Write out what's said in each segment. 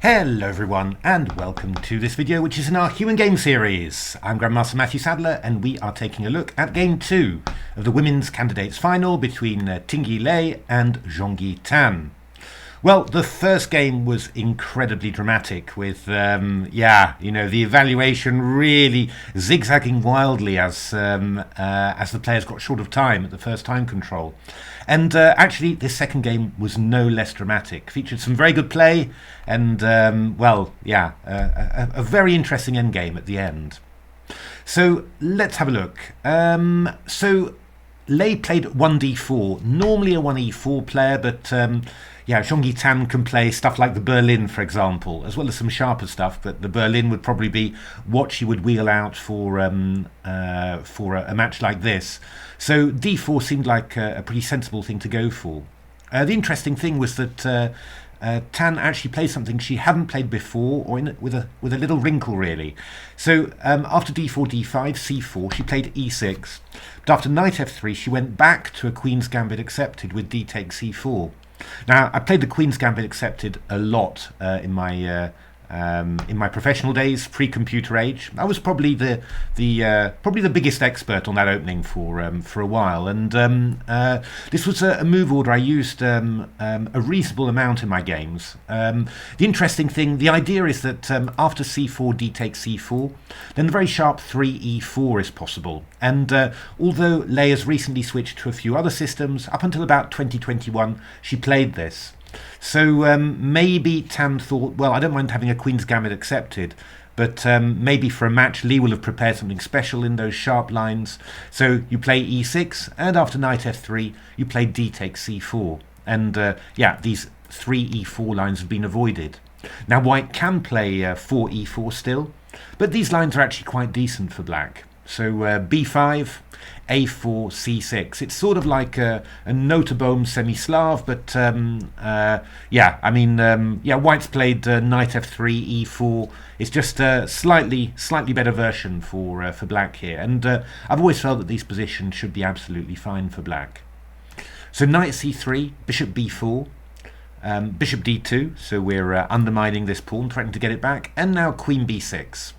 Hello everyone and welcome to this video, which is in our Human Game series. I'm Grandmaster Matthew Sadler and we are taking a look at Game 2 of the Women's Candidates Final between Tingjie Lei and Zhongyi Tan. Well, the first game was incredibly dramatic with, the evaluation really zigzagging wildly as the players got short of time at the first time control. And actually, this second game was no less dramatic. Featured some very good play and, a very interesting endgame at the end. So let's have a look. So Lei played 1d4, normally a 1e4 player, but Zhongyi Tan can play stuff like the Berlin, for example, as well as some sharper stuff. But the Berlin would probably be what she would wheel out for a match like this. So d4 seemed like a pretty sensible thing to go for. The interesting thing was that Tan actually played something she hadn't played before, or with a little wrinkle really. So after d4, d5, c4, she played e6. But after knight f3, she went back to a Queen's Gambit accepted with d takes c4. Now, I played the Queen's Gambit accepted a lot in my professional days, pre-computer age. I was probably the biggest expert on that opening for a while, and this was a move order I used a reasonable amount in my games. The interesting thing, the idea is that after c4, d takes c4, then the very sharp 3e4 is possible. And although Lei has recently switched to a few other systems, up until about 2021, she played this. So maybe Tan thought, well, I don't mind having a Queen's Gambit accepted, but maybe for a match Lei will have prepared something special in those sharp lines. So you play e6, and after knight f3, you play d takes c4. And these three e4 lines have been avoided. Now white can play 4e4 still, but these lines are actually quite decent for black. So b5, a4, c6. It's sort of like a Notenbohm semi-Slav, but white's played knight f3, e4. It's just a slightly better version for black here. And I've always felt that these positions should be absolutely fine for black. So knight c3, bishop b4. Bishop d2, so we're undermining this pawn, threatening to get it back. And now queen b6.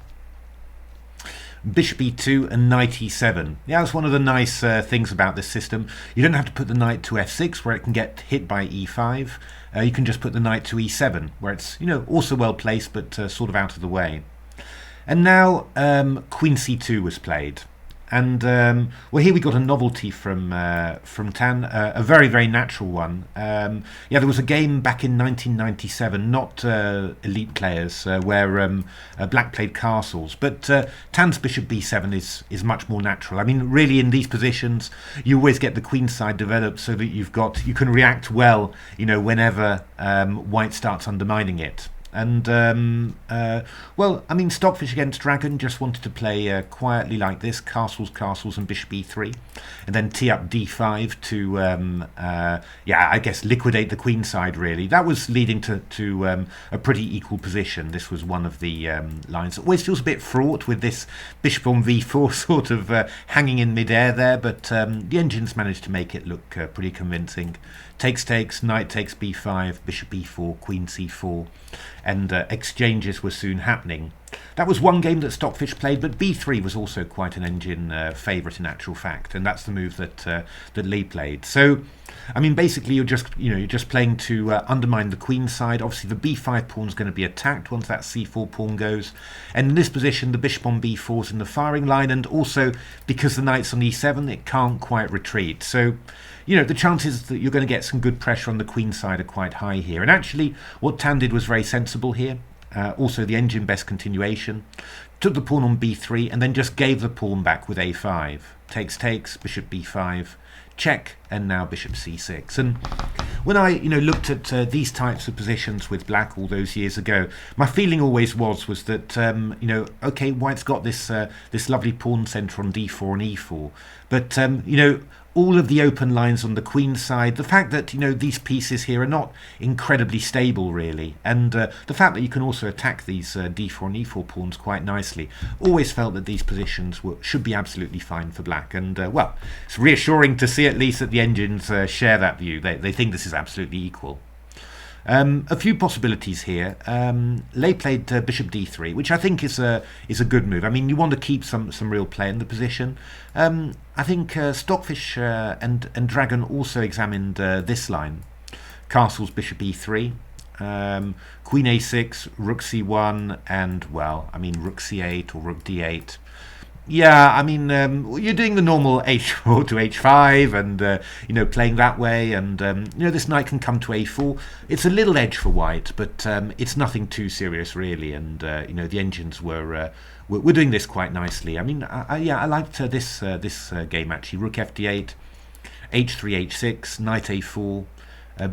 Bishop e2 and knight e7. Yeah, that's one of the nice things about this system. You don't have to put the knight to f6 where it can get hit by e5. You can just put the knight to e7 where it's also well placed but sort of out of the way. And now queen c2 was played. And here we got a novelty from Tan, a very, very natural one. There was a game back in 1997, not elite players, where black played castles. But Tan's bishop b7 is much more natural. I mean, really, in these positions, you always get the queen side developed so that you can react well, whenever white starts undermining it. And, Stockfish against Dragon just wanted to play quietly like this, castles, and bishop e3, and then tee up d5 to, liquidate the queen side, really. That was leading to a pretty equal position. This was one of the lines. It always feels a bit fraught with this bishop on v4 sort of hanging in midair there, but the engines managed to make it look pretty convincing. Takes, knight takes b5, bishop e4, queen c4, and exchanges were soon happening. That was one game that Stockfish played, but b3 was also quite an engine favourite in actual fact, and that's the move that Lei played. So, I mean, basically you're just playing to undermine the queen side. Obviously the b5 pawn is going to be attacked once that c4 pawn goes, and in this position the bishop on b4 is in the firing line, and also because the knight's on e7 it can't quite retreat. So the chances that you're going to get some good pressure on the queen side are quite high here. And actually what Tan did was very sensible here. Also the engine best continuation. Took the pawn on b3 and then just gave the pawn back with a5. Takes, bishop b5, check, and now bishop c6. And when I looked at these types of positions with black all those years ago, my feeling always was that okay, white's got this lovely pawn centre on d4 and e4, but all of the open lines on the queen side, the fact that these pieces here are not incredibly stable really, and the fact that you can also attack these d4 and e4 pawns quite nicely, always felt that these positions should be absolutely fine for black. And it's reassuring to see at least that the engines share that view. They think this is absolutely equal. A few possibilities here. Lei played bishop d3, which I think is a good move. I mean, you want to keep some real play in the position. I think Stockfish and Dragon also examined this line: castles, bishop e3, queen a6, rook c1, and, well, I mean, rook c8 or rook d8. Yeah, I mean, you're doing the normal h4 to h5 and, playing that way. And, this knight can come to a4. It's a little edge for white, but it's nothing too serious, really. And, the engines were doing this quite nicely. I mean, I liked this game, actually. Rook fd8, h3, h6, knight a4.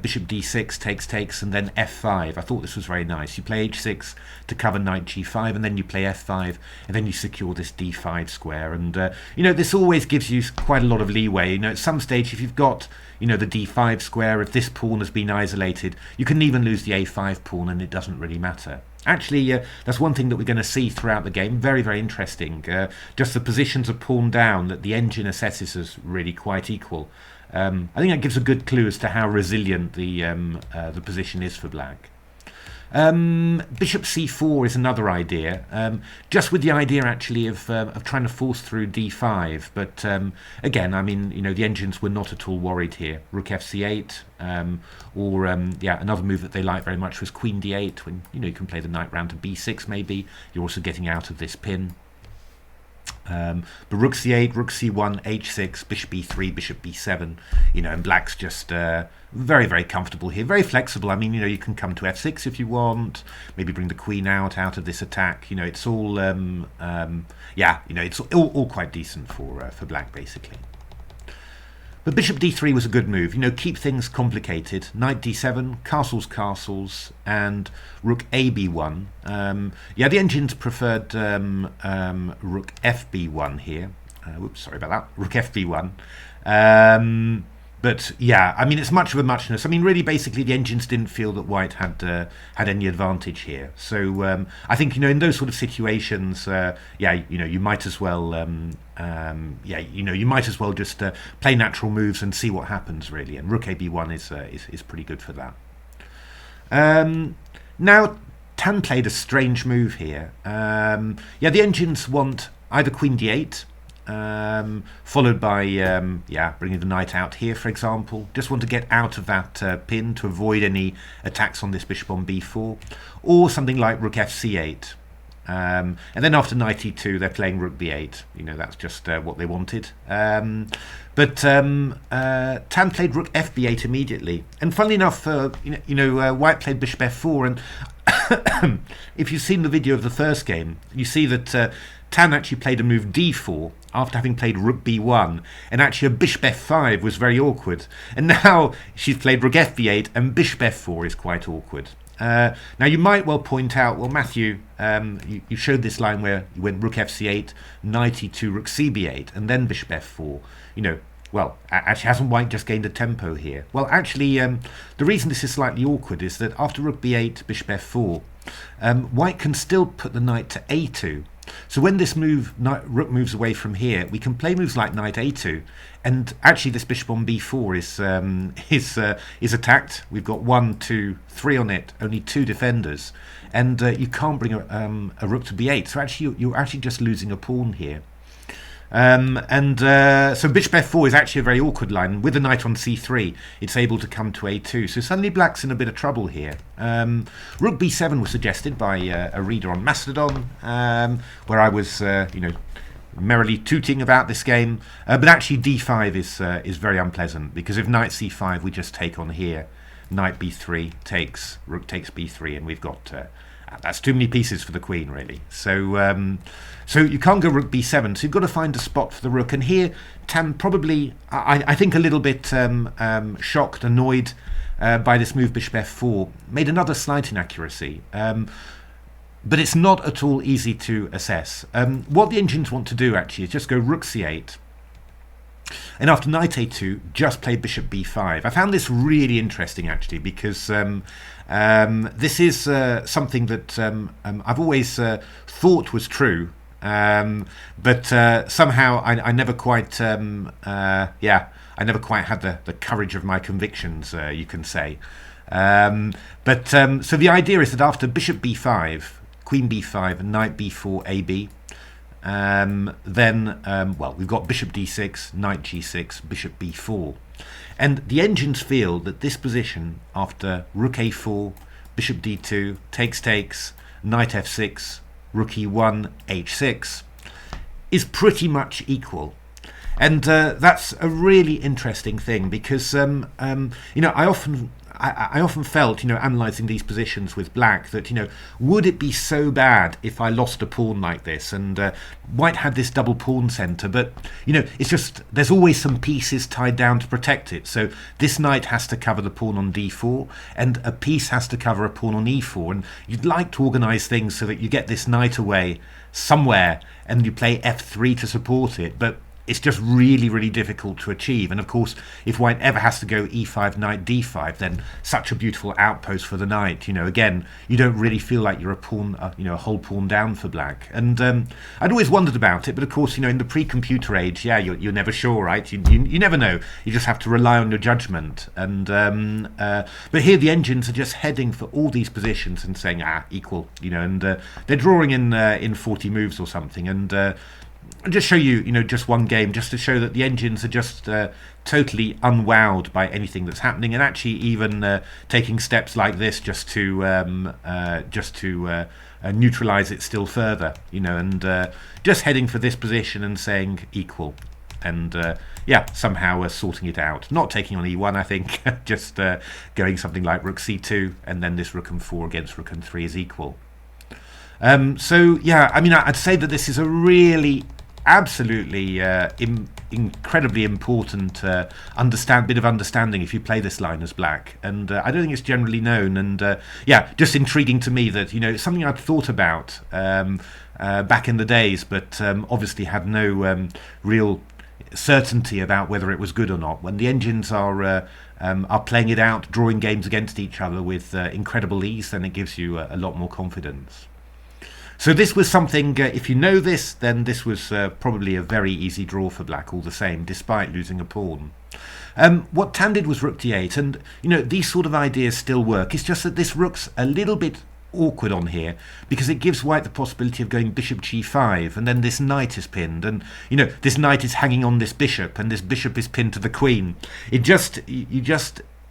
Bishop d6 takes, and then f5. I thought this was very nice. You play h6 to cover knight g5, and then you play f5, and then you secure this d5 square. And this always gives you quite a lot of leeway. At some stage, if you've got the d5 square, if this pawn has been isolated, you can even lose the a5 pawn, and it doesn't really matter. Actually, that's one thing that we're going to see throughout the game. Very, very interesting. Just the positions of pawn down that the engine assesses as really quite equal. I think that gives a good clue as to how resilient the position is for black. Bishop c4 is another idea, just with the idea actually of trying to force through d5. But again, I mean, the engines were not at all worried here. Rook fc8, or another move that they like very much was queen d8. When you can play the knight round to b6, maybe you're also getting out of this pin. But rook c8, rook c1, h6, bishop e3, bishop b7, and black's just very, very comfortable here, very flexible. I mean, you can come to f6 if you want, maybe bring the queen out of this attack. It's all, it's all quite decent for black, basically. But bishop d3 was a good move. Keep things complicated. Knight d7, castles, and rook a b1. The engines preferred rook fb1 here. Whoops, sorry about that. Rook fb1. But yeah, I memean, it's much of a muchness. I mean, really, basically, the engines didn't feel that white had any advantage here. So I think in those sort of situations, you might as well, you might as well just play natural moves and see what happens, really. And rook ab1 is pretty good for that. Now, Tan played a strange move here. The engines want either queen d8. Followed by bringing the knight out here, for example. Just want to get out of that pin to avoid any attacks on this bishop on b4, or something like rook fc8. And then after knight e2, they're playing rook b8. That's just what they wanted. But Tan played rook fb8 immediately, and funnily enough, white played bishop f4. And if you've seen the video of the first game, you see that Tan actually played a move d4 after having played rook b1, and actually a bishop f5 was very awkward. And now she's played rook fb8, and bishop f4 is quite awkward. Now you might well point out, well, Matthew, you showed this line where you went rook fc8, knight e2, rook cb8, and then bishop f4. Well, actually, hasn't white just gained a tempo here? Well, actually, the reason this is slightly awkward is that after rook b8, bishop f4, white can still put the knight to a2. So when this rook moves away from here, we can play moves like knight a2, and actually this bishop on b4 is attacked. We've got 1, 2, 3 on it, only 2 defenders, and you can't bring a rook to b8. So actually, you're actually just losing a pawn here. So bishop f4 is actually a very awkward line. With the knight on c3, it's able to come to a2. So suddenly black's in a bit of trouble here. Rook b7 was suggested by a reader on Mastodon, where I was, merrily tooting about this game. But actually d5 is very unpleasant, because if knight c5, we just take on here. Knight b3 takes, rook takes b3, and we've got... that's too many pieces for the queen, really. So so you can't go rook b7, so you've got to find a spot for the rook. And here, Tan probably, I think, a little bit shocked, annoyed by this move bishop f4, made another slight inaccuracy. But it's not at all easy to assess. What the engines want to do, actually, is just go rook c8, and after knight a2, just play bishop b5. I found this really interesting, actually, because this is something that I've always thought was true, but somehow I never quite, I never quite had the courage of my convictions, you can say. So the idea is that after bishop b5, queen b5, and knight b4, ab, well, we've got bishop d6, knight g6, bishop b4. And the engines feel that this position after rook a4, bishop d2, takes, knight f6, rook e1, h6 is pretty much equal. And that's a really interesting thing because, I often felt, analysing these positions with black, that, would it be so bad if I lost a pawn like this? And white had this double pawn centre, but, it's just, there's always some pieces tied down to protect it. So this knight has to cover the pawn on d4, and a piece has to cover a pawn on e4. And you'd like to organise things so that you get this knight away somewhere, and you play f3 to support it, but it's just really, really difficult to achieve. And of course, if white ever has to go e5, knight d5, then such a beautiful outpost for the knight. Again, you don't really feel like you're a pawn, a whole pawn down for black. And I'd always wondered about it, but of course, in the pre-computer age, you're never sure, right? You never know. You just have to rely on your judgment. And but here the engines are just heading for all these positions and saying, equal, and they're drawing in 40 moves or something. And I'll just show you, just one game, just to show that the engines are just totally unwowed by anything that's happening, and actually even taking steps like this just to neutralize it still further, and just heading for this position and saying equal, and somehow sorting it out. Not taking on e1, I think, just going something like rook c2, and then this rook m4 against rook m3 is equal. I'd say that this is a really absolutely incredibly important bit of understanding if you play this line as black, and I don't think it's generally known, and just intriguing to me that it's something I'd thought about back in the days, but obviously had no real certainty about whether it was good or not. When the engines are playing it out, drawing games against each other with incredible ease, then it gives you a lot more confidence. So this was something, if you know this, then this was probably a very easy draw for black all the same, despite losing a pawn. What Tan did was rook d8, and these sort of ideas still work. It's just that this rook's a little bit awkward on here, because it gives white the possibility of going bishop g5, and then this knight is pinned, and this knight is hanging on this bishop, and this bishop is pinned to the queen. You just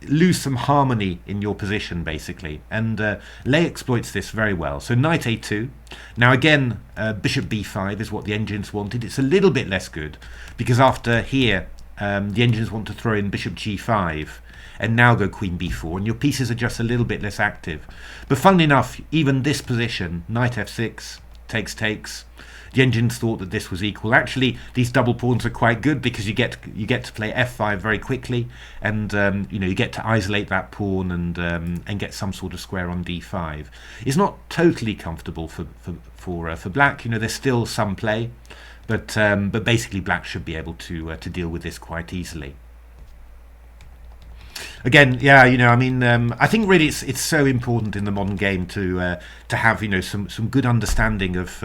lose some harmony in your position, basically, and Lei exploits this very well. So knight a2. Now again, bishop b5 is what the engines wanted. It's a little bit less good, because after here the engines want to throw in bishop g5 and now go queen b4, and your pieces are just a little bit less active. But funnily enough, even this position, knight f6, takes, the engines thought that this was equal. Actually, these double pawns are quite good, because you get to play f5 very quickly, and you get to isolate that pawn and get some sort of square on d5. It's not totally comfortable for black. There's still some play, but basically black should be able to deal with this quite easily. Again, I think really it's so important in the modern game to have some good understanding of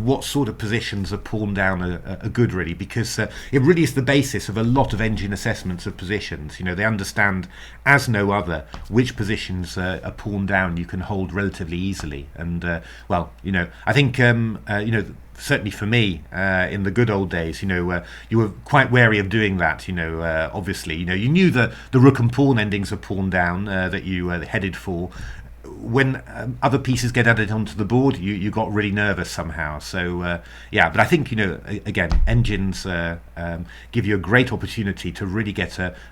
what sort of positions a pawn down are good, really, because it really is the basis of a lot of engine assessments of positions. They understand as no other which positions a pawn down you can hold relatively easily, and I think certainly for me, in the good old days, you were quite wary of doing that. Obviously, you knew the rook and pawn endings of pawn down that you headed for. When other pieces get added onto the board, you got really nervous somehow. So but I think again, engines give you a great opportunity to really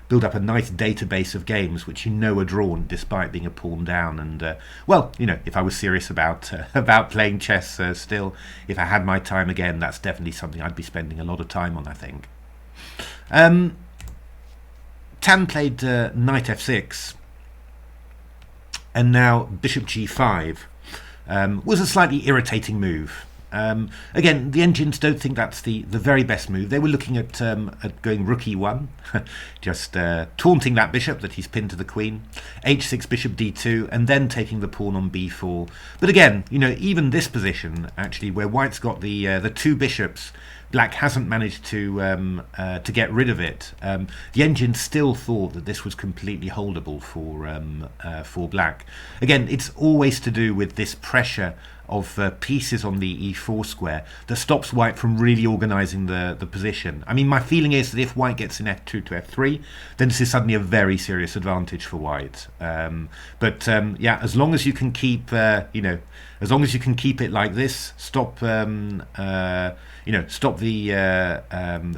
build up a nice database of games which are drawn despite being a pawn down. And if I was serious about playing chess still, if I had my time again, that's definitely something I'd be spending a lot of time on, I think. Tan played knight f6. And now bishop g5 was a slightly irritating move. Again, the engines don't think that's the very best move. They were looking at going rook e1, just taunting that bishop that he's pinned to the queen, h6 bishop d2, and then taking the pawn on b4. But again, even this position, actually, where white's got the two bishops, black hasn't managed to get rid of it. The engine still thought that this was completely holdable for black. Again, it's always to do with this pressure of pieces on the e4 square that stops white from really organising the position. I mean, my feeling is that if white gets in f2 to f3, then this is suddenly a very serious advantage for white. Yeah, as long as you can keep, as long as you can keep it like this, stop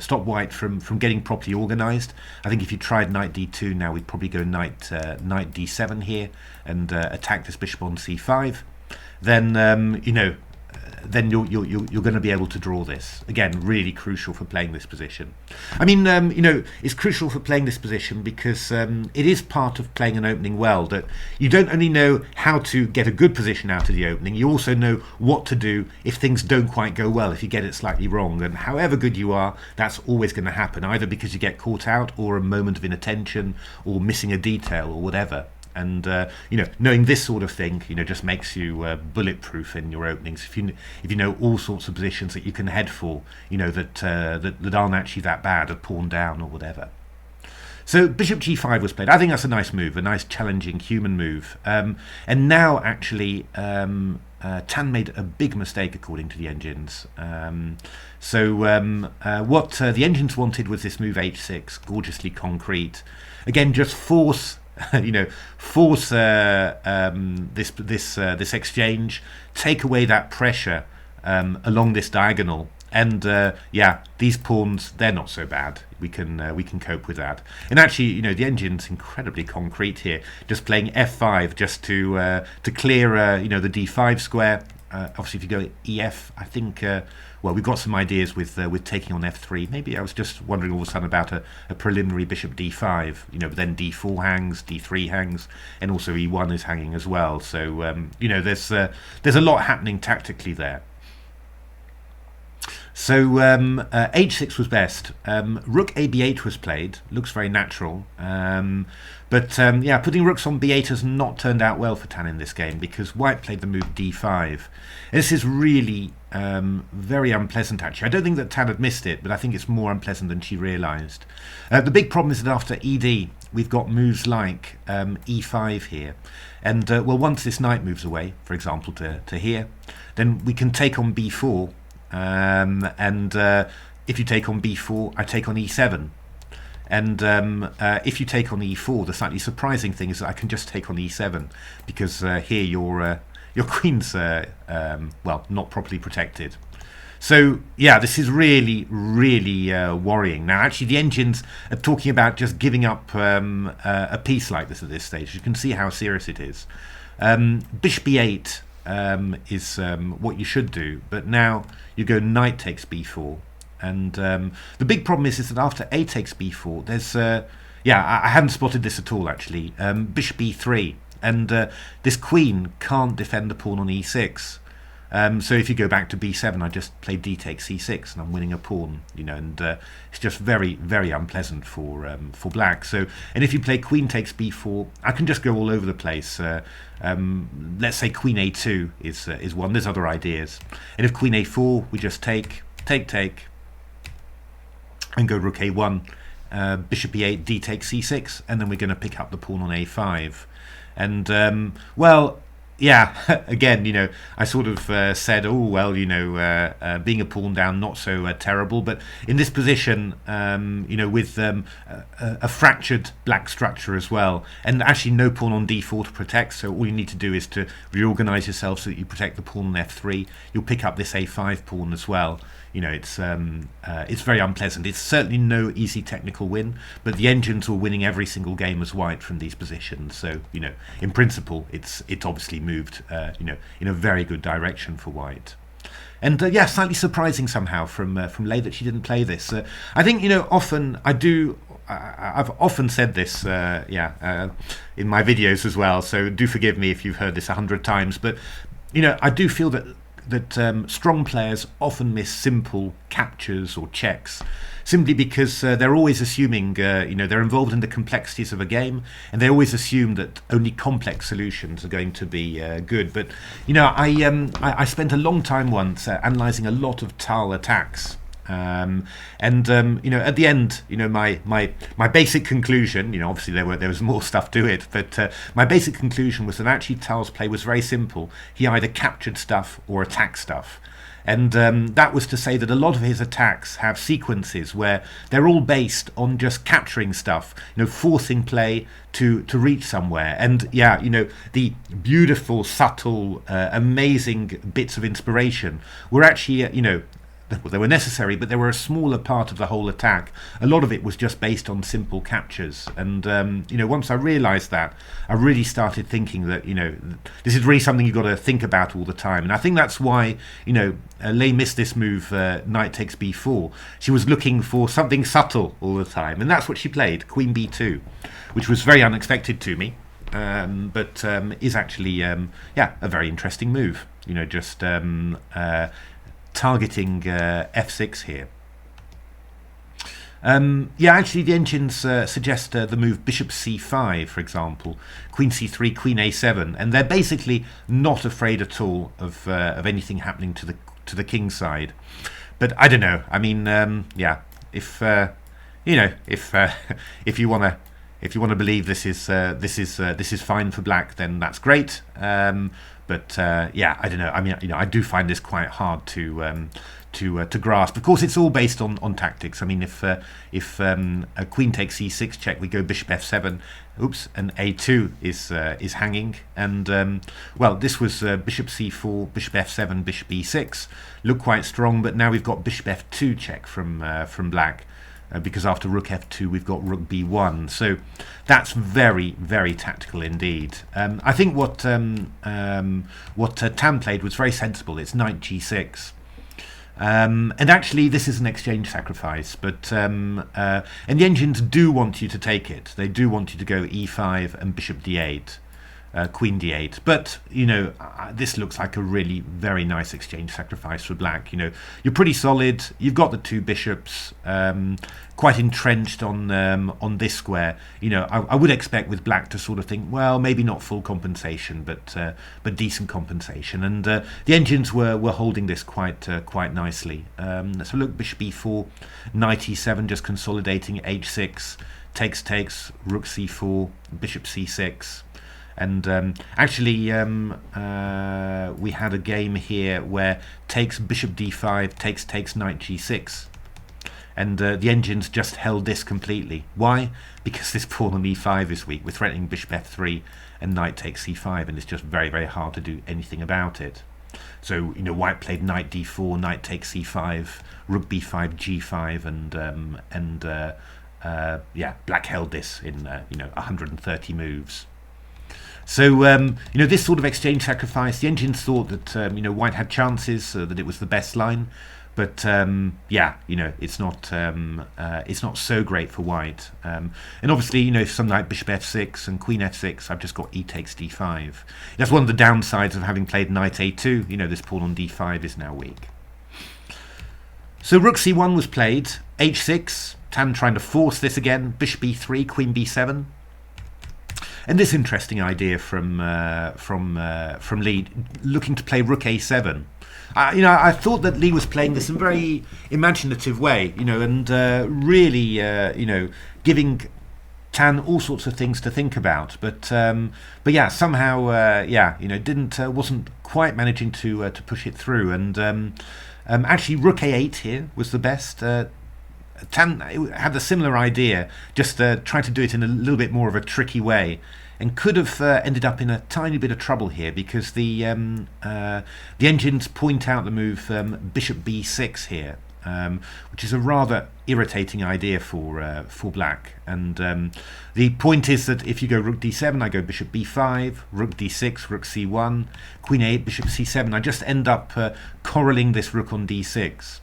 stop white from getting properly organised. I think if you tried knight d2 now, we'd probably go knight d7 here and attack this bishop on c5. Then then you're going to be able to draw this. Again, really crucial for playing this position. I mean, it's crucial for playing this position because it is part of playing an opening well, that you don't only know how to get a good position out of the opening, you also know what to do if things don't quite go well, if you get it slightly wrong. And however good you are, that's always going to happen, either because you get caught out or a moment of inattention or missing a detail or whatever. And knowing this sort of thing, just makes you bulletproof in your openings. If you know all sorts of positions that you can head for, that aren't actually that bad, a pawn down or whatever. So bishop g5 was played. I think that's a nice move, a nice challenging human move. And now actually Tan made a big mistake according to the engines. What the engines wanted was this move h6, gorgeously concrete. Again, just force. Force this exchange, take away that pressure along this diagonal, and these pawns, they're not so bad. We can cope with that. And actually, the engine's incredibly concrete here, just playing f5 just to clear the d5 square. Obviously, if you go ef, I think. Well, we've got some ideas with taking on f3. Maybe I was just wondering all of a sudden about a preliminary bishop d5, but then d4 hangs, d3 hangs, and also e1 is hanging as well. So, there's a lot happening tactically there. So h6 was best. Rook a b8 was played. Looks very natural. Putting rooks on b8 has not turned out well for Tan in this game, because white played the move d5. This is really very unpleasant, actually. I don't think that Tan had missed it, but I think it's more unpleasant than she realised. The big problem is that after ed, we've got moves like e5 here. And, once this knight moves away, for example, to here, then we can take on b4. If you take on b4, I take on e7. And if you take on e4, the slightly surprising thing is that I can just take on e7, because here your queen's not properly protected. So yeah, this is really worrying. Now actually the engines are talking about just giving up a piece like this at this stage. You can see how serious it is. Bishop b8 is what you should do, but now you go knight takes b4. And the big problem is that after a takes b4, there's I hadn't spotted this at all actually. Bishop b3, and this queen can't defend the pawn on e6. So if you go back to b7, I just play d takes c6, and I'm winning a pawn. And it's just very unpleasant for black. So, and if you play queen takes b4, I can just go all over the place. Let's say queen a2 is one. There's other ideas. And if queen a4, we just take, and go rook a1, bishop e8, d takes c6, and then we're going to pick up the pawn on a5. And again, I sort of said, being a pawn down, not so terrible. But in this position, with a fractured black structure as well, and actually no pawn on d4 to protect, so all you need to do is to reorganize yourself so that you protect the pawn on f3. You'll pick up this a5 pawn as well. It's very unpleasant. It's certainly no easy technical win, but the engines were winning every single game as white from these positions. So, in principle, it's obviously moved, in a very good direction for white. And slightly surprising somehow from Lei that she didn't play this. I think often I've often said this, in my videos as well. So do forgive me if you've heard this 100 times, but I do feel that that strong players often miss simple captures or checks, simply because they're always assuming, they're involved in the complexities of a game, and they always assume that only complex solutions are going to be good. But I spent a long time once analysing a lot of Tal attacks. At the end, my basic conclusion, obviously there was more stuff to it, but my basic conclusion was that actually Tal's play was very simple. He either captured stuff or attacked stuff. And that was to say that a lot of his attacks have sequences where they're all based on just capturing stuff, forcing play to reach somewhere. And the beautiful, subtle, amazing bits of inspiration were actually, they were necessary, but they were a smaller part of the whole attack. A lot of it was just based on simple captures. And, once I realised that, I really started thinking that, this is really something you've got to think about all the time. And I think that's why, Lei missed this move, knight takes b4. She was looking for something subtle all the time. And that's what she played, queen b2, which was very unexpected to me. But is actually, a very interesting move. Targeting f6 here. Actually the engines suggest the move bishop c5, for example, queen c3, queen a7, and they're basically not afraid at all of anything happening to the king side. But I don't know. I mean, if if you want to believe this is fine for black, then that's great. But I don't know. I mean, I do find this quite hard to grasp. Of course, it's all based on tactics. I mean, if a queen takes e6 check, we go bishop f7. Oops, and a2 is hanging. And this was bishop c4, bishop f7, bishop e6. Looked quite strong, but now we've got bishop f2 check from black. Because after rook f2 we've got rook b1, so that's very, very tactical indeed. I think what Tan played was very sensible. It's knight g6, and actually this is an exchange sacrifice, but and the engines do want you to take it. They do want you to go e5 and bishop d8. Queen d8, but this looks like a really very nice exchange sacrifice for black. You're pretty solid. You've got the two bishops, quite entrenched on this square. I would expect with black to sort of think, well, maybe not full compensation, but decent compensation. And the engines were holding this quite nicely. Let's look, bishop e4, knight e7, just consolidating, h6, takes, rook c4, bishop c6. And actually, we had a game here where takes bishop d5, takes knight g6. And the engines just held this completely. Why? Because this pawn on e5 is weak. We're threatening bishop f3 and knight takes c5, and it's just very, very hard to do anything about it. So, white played knight d4, knight takes c5, rook b5, g5, and black held this in 130 moves. So, this sort of exchange sacrifice, the engines thought that, white had chances, that it was the best line. But, it's not so great for white. And obviously, something like bishop f6 and queen f6, I've just got e takes d5. That's one of the downsides of having played knight a2. This pawn on d5 is now weak. So rook c1 was played, h6, Tan trying to force this again, bishop e3, queen b7. And this interesting idea from Lee, looking to play rook a7. I thought that Lee was playing this in a very imaginative way, and really, giving Tan all sorts of things to think about. But somehow, wasn't quite managing to push it through. And actually, rook a8 here was the best. Tan had a similar idea, just trying to do it in a little bit more of a tricky way, and could have ended up in a tiny bit of trouble here because the engines point out the move bishop b6 here, which is a rather irritating idea for black. And the point is that if you go rook d7, I go bishop b5, rook d6, rook c1, queen a8, bishop c7. I just end up corralling this rook on d6.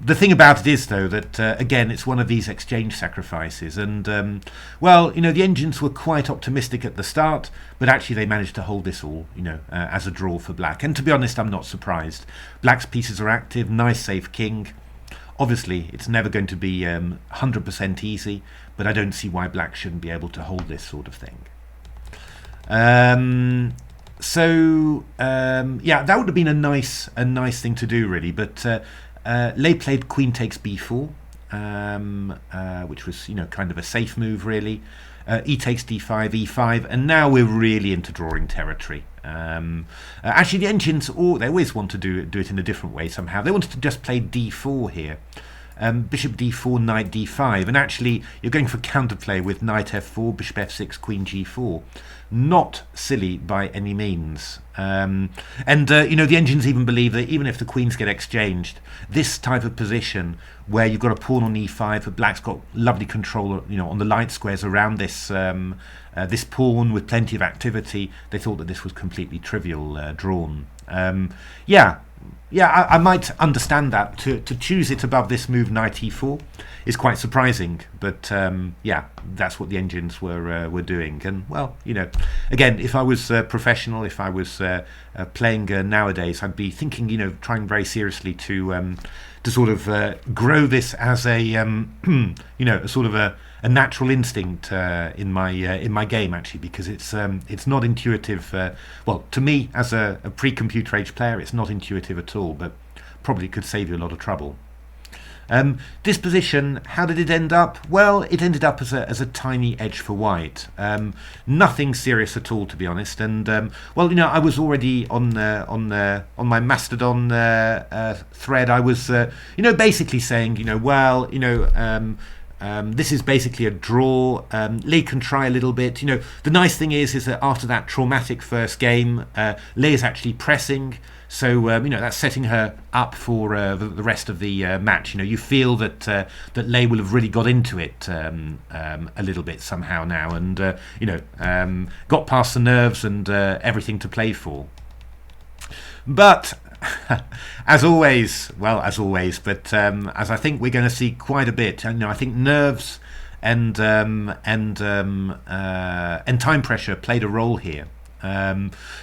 The thing about it is, though, that again, it's one of these exchange sacrifices, and well, the engines were quite optimistic at the start, but actually they managed to hold this all, as a draw for black. And to be honest, I'm not surprised. Black's pieces are active, nice safe king. Obviously, it's never going to be 100% easy, but I don't see why black shouldn't be able to hold this sort of thing. Yeah, that would have been a nice thing to do, really, but. Lei played queen takes b4, which was kind of a safe move, really. E takes d5, e5, and now we're really into drawing territory. Actually, the engines they always want to do it in a different way somehow. They wanted to just play d4 here. Bishop d4, knight d5, and actually you're going for counterplay with knight f4, bishop f6, queen g4. Not silly by any means. The engines even believe that even if the queens get exchanged, this type of position where you've got a pawn on e5, but black's got lovely control, on the light squares around this this pawn with plenty of activity, they thought that this was completely trivial drawn. Yeah, I might understand that. To choose it above this move, knight e4, is quite surprising. But yeah, that's what the engines were doing. And well, again, if I was professional, if I was playing nowadays, I'd be thinking, trying very seriously to sort of grow this as a a sort of a natural instinct in my game, actually, because it's not intuitive. Well, to me, as a pre-computer age player, it's not intuitive at all, but probably could save you a lot of trouble. This position, how did it end up? Well, it ended up as a tiny edge for white. Nothing serious at all, to be honest. And well, I was already on my Mastodon thread. I was basically saying, this is basically a draw. Lei can try a little bit. The nice thing is that after that traumatic first game, Lei is actually pressing. So that's setting her up for the rest of the match. You feel that Lei will have really got into it a little bit somehow now, and got past the nerves and everything to play for. But as always, but as I think we're going to see quite a bit, I think nerves and time pressure played a role here.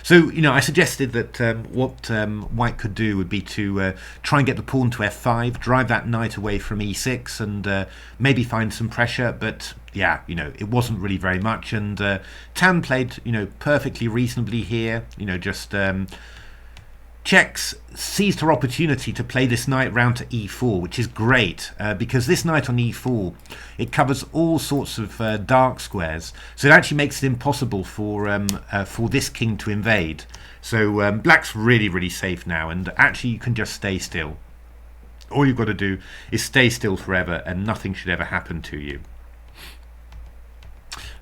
So I suggested that what white could do would be to try and get the pawn to f5, drive that knight away from e6, and maybe find some pressure. But yeah, it wasn't really very much. And Tan played perfectly reasonably here. Just checks, seized her opportunity to play this knight round to e4, which is great because this knight on e4, it covers all sorts of dark squares, so it actually makes it impossible for this king to invade. So black's really safe now, and actually you can just stay still. All you've got to do is stay still forever, and nothing should ever happen to you.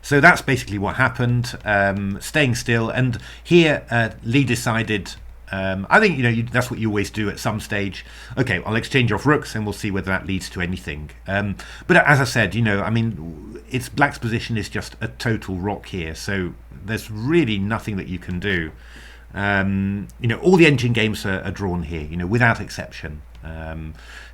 So that's basically what happened, staying still. And here Lei decided, I think that's what you always do at some stage. Okay, I'll exchange off rooks and we'll see whether that leads to anything. But as I said, it's black's position is just a total rock here, so there's really nothing that you can do. All the engine games are drawn here, without exception.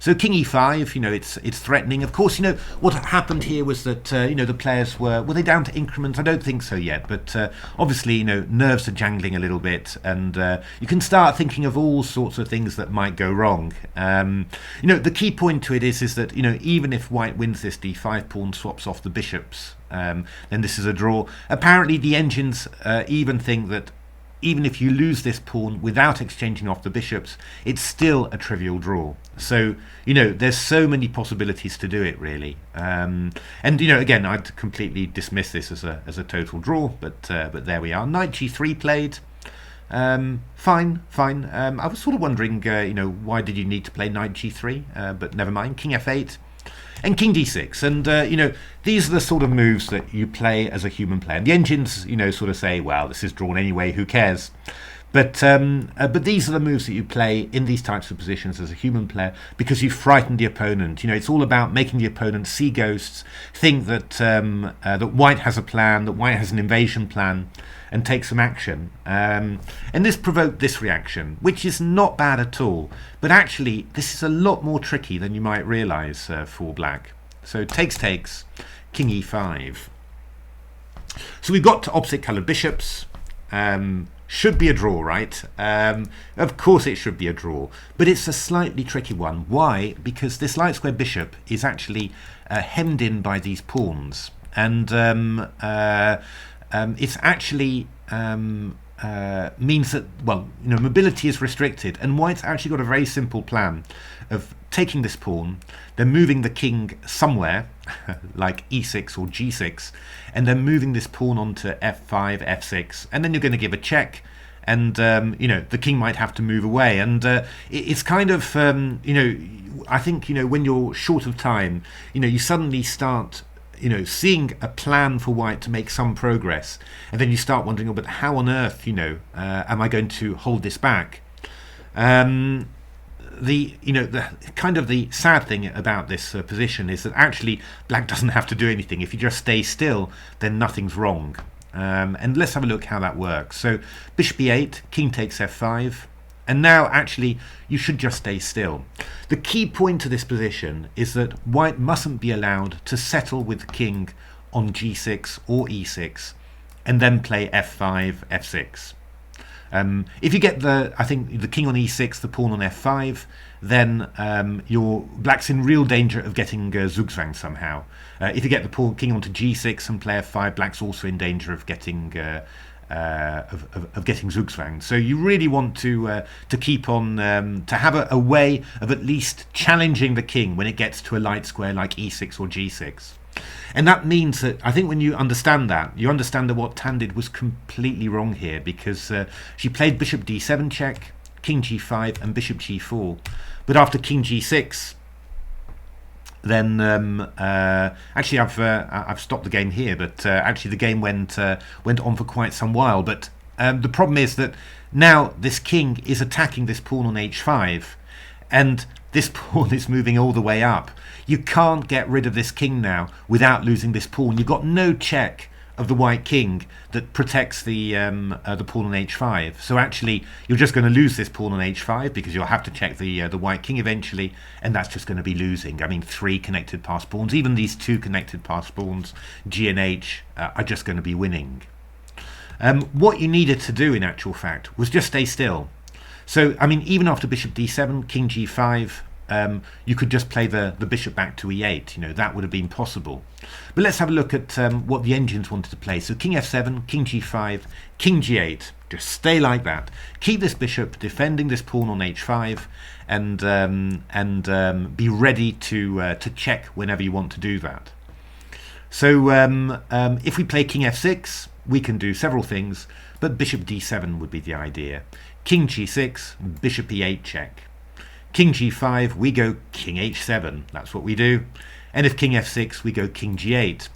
So king e5, it's threatening. Of course, what happened here was that the players were they down to increments? I don't think so yet, but obviously nerves are jangling a little bit, and you can start thinking of all sorts of things that might go wrong. The key point to it is that even if white wins this d5 pawn swaps off the bishops, then this is a draw. Apparently the engines even think that even if you lose this pawn without exchanging off the bishops, it's still a trivial draw. So, there's so many possibilities to do it, really. And, again, I'd completely dismiss this as a total draw, but there we are. Knight g3 played. Fine. I was sort of wondering, why did you need to play knight g3? But never mind. King f8. And king d6, and these are the sort of moves that you play as a human player. And the engines, sort of say, well, this is drawn anyway, who cares? But these are the moves that you play in these types of positions as a human player because you frighten the opponent. It's all about making the opponent see ghosts, think that that white has a plan, that white has an invasion plan, and take some action. And this provoked this reaction, which is not bad at all. But actually, this is a lot more tricky than you might realise for black. So takes, king e5. So we've got opposite coloured bishops. Should be a draw, right? Of course it should be a draw, but it's a slightly tricky one. Why? Because this light square bishop is actually hemmed in by these pawns, and it's actually means that, well, mobility is restricted, and white's actually got a very simple plan of taking this pawn, then moving the king somewhere like e6 or g6, and then moving this pawn onto f5, f6, and then you're going to give a check, and the king might have to move away, and it's kind of I think when you're short of time, you suddenly start seeing a plan for white to make some progress, and then you start wondering, but how on earth am I going to hold this back? The kind of the sad thing about this position is that actually black doesn't have to do anything. If you just stay still, then nothing's wrong. And let's have a look how that works. So bishop e8, king takes f5, and now actually you should just stay still. The key point to this position is that white mustn't be allowed to settle with the king on g6 or e6 and then play f5, f6. If you get the king on e6, the pawn on f5, then black's in real danger of getting zugzwang somehow. If you get the king onto g6 and play f5, black's also in danger of getting getting zugzwang. So you really want to keep on to have a way of at least challenging the king when it gets to a light square like e6 or g6. And that means that I think when you understand that, what Tan did was completely wrong here, because she played bishop d7 check, king g5 and bishop g4. But after king g6, then actually I've stopped the game here, but actually the game went on for quite some while. But the problem is that now this king is attacking this pawn on h5, and this pawn is moving all the way up. You can't get rid of this king now without losing this pawn. You've got no check of the white king that protects the pawn on h5. So actually, you're just going to lose this pawn on h5 because you'll have to check the white king eventually, and that's just going to be losing. I mean, 3 connected passed pawns, even these 2 connected passed pawns, g and h, are just going to be winning. What you needed to do, in actual fact, was just stay still. So, I mean, even after bishop d7, king g5, you could just play the bishop back to e8. That would have been possible. But let's have a look at what the engines wanted to play. So king f7, king g5, king g8. Just stay like that. Keep this bishop defending this pawn on h5, and be ready to check whenever you want to do that. So if we play king f6, we can do several things, but bishop d7 would be the idea. King g6, bishop e8 check. King g5, we go king h7. That's what we do. And if king f6, we go king g8.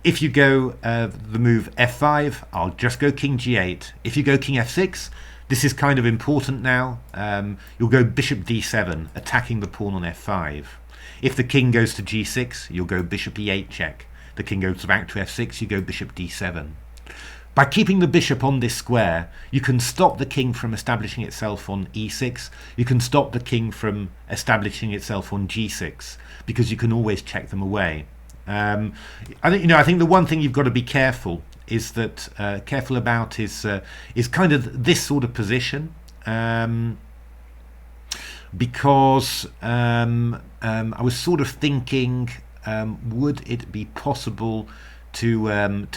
If you go the move f5, I'll just go king g8. If you go king f6, this is kind of important now. You'll go bishop d7, attacking the pawn on f5. If the king goes to g6, you'll go bishop e8 check. The king goes back to f6, you go bishop d7. By keeping the bishop on this square, you can stop the king from establishing itself on e6. You can stop the king from establishing itself on g6, because you can always check them away. I think the one thing you've got to be careful about is kind of this sort of position, because I was sort of thinking, would it be possible to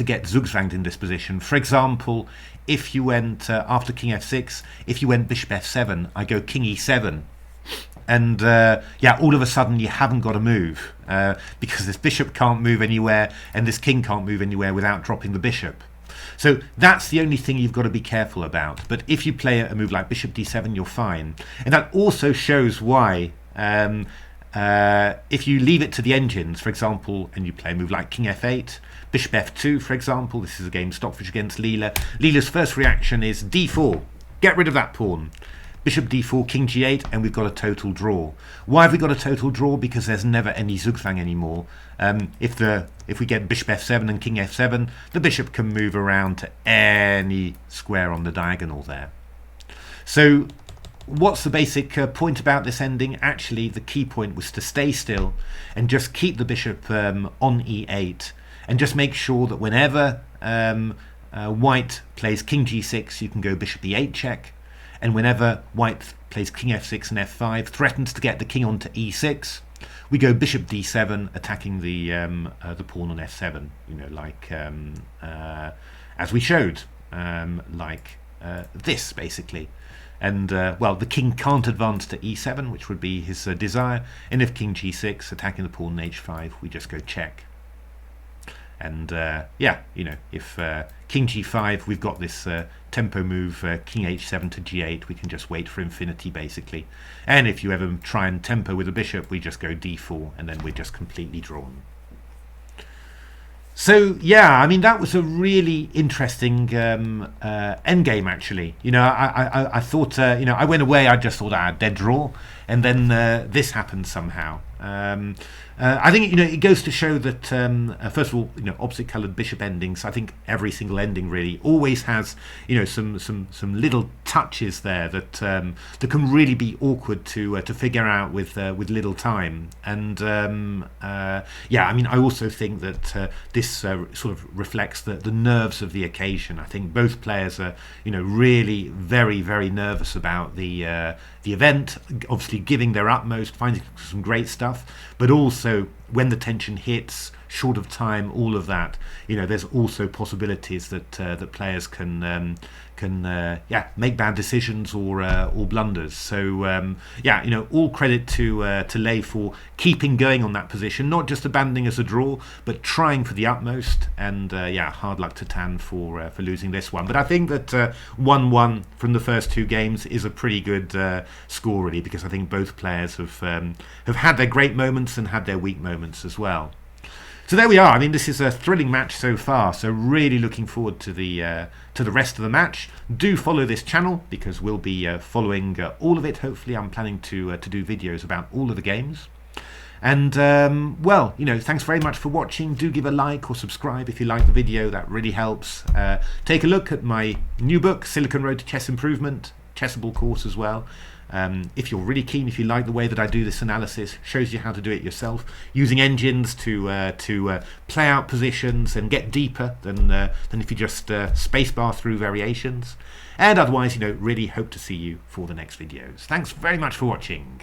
get zugzwanged in this position? For example, if you went after king f6, if you went bishop f7, I go king e7, and all of a sudden you haven't got a move, because this bishop can't move anywhere and this king can't move anywhere without dropping the bishop. So that's the only thing you've got to be careful about. But if you play a move like bishop d7, you're fine. And that also shows why if you leave it to the engines, for example, and you play a move like king f8, bishop f2, for example, this is a game Stockfish against Leela. Leela's first reaction is d4. get rid of that pawn. Bishop d4, king g8, and we've got a total draw. Why have we got a total draw? Because there's never any zugzwang anymore. If we get bishop f7 and king f7, the bishop can move around to any square on the diagonal there. So what's the basic point about this ending? Actually, the key point was to stay still and just keep the bishop on e8, and just make sure that whenever white plays king g6, you can go bishop e8 check. And whenever white plays king f6 and f5, threatens to get the king onto e6, we go bishop d7, attacking the pawn on f7. You know, like as we showed, like this basically. And well, the king can't advance to e7, which would be his desire. And if king g6, attacking the pawn on h5, we just go check. And yeah, you know, if king g5, we've got this tempo move, king h7 to g8, we can just wait for infinity basically. And if you ever try and tempo with a bishop, we just go d4, and then we're just completely drawn. So yeah, I mean, that was a really interesting endgame actually. You know, I thought, you know, I went away, I just thought, dead draw, and then this happened somehow. I think, you know, it goes to show that first of all, you know, opposite coloured bishop endings, I think every single ending really always has, you know, some little touches there that that can really be awkward to figure out with little time. And yeah, I mean, I also think that this sort of reflects the nerves of the occasion. I think both players are, you know, really very nervous about the event, obviously giving their utmost, finding some great stuff, but also when the tension hits, short of time, all of that, you know, there's also possibilities that that players can yeah, make bad decisions or blunders. So yeah, you know, all credit to Lei for keeping going on that position, not just abandoning as a draw, but trying for the utmost. And yeah, hard luck to Tan for losing this one. But I think that 1-1 from the first two games is a pretty good score really, because I think both players have had their great moments and had their weak moments as well. So there we are. I mean, this is a thrilling match so far, so really looking forward to the rest of the match. Do follow this channel, because we'll be following all of it. Hopefully I'm planning to do videos about all of the games. And well, you know, thanks very much for watching. Do give a like or subscribe if you like the video, that really helps. Take a look at my new book, Silicon Road to Chess Improvement, Chessable course as well. If you're really keen, if you like the way that I do this analysis, shows you how to do it yourself, using engines to play out positions and get deeper than if you just spacebar through variations. And otherwise, you know, really hope to see you for the next videos. Thanks very much for watching.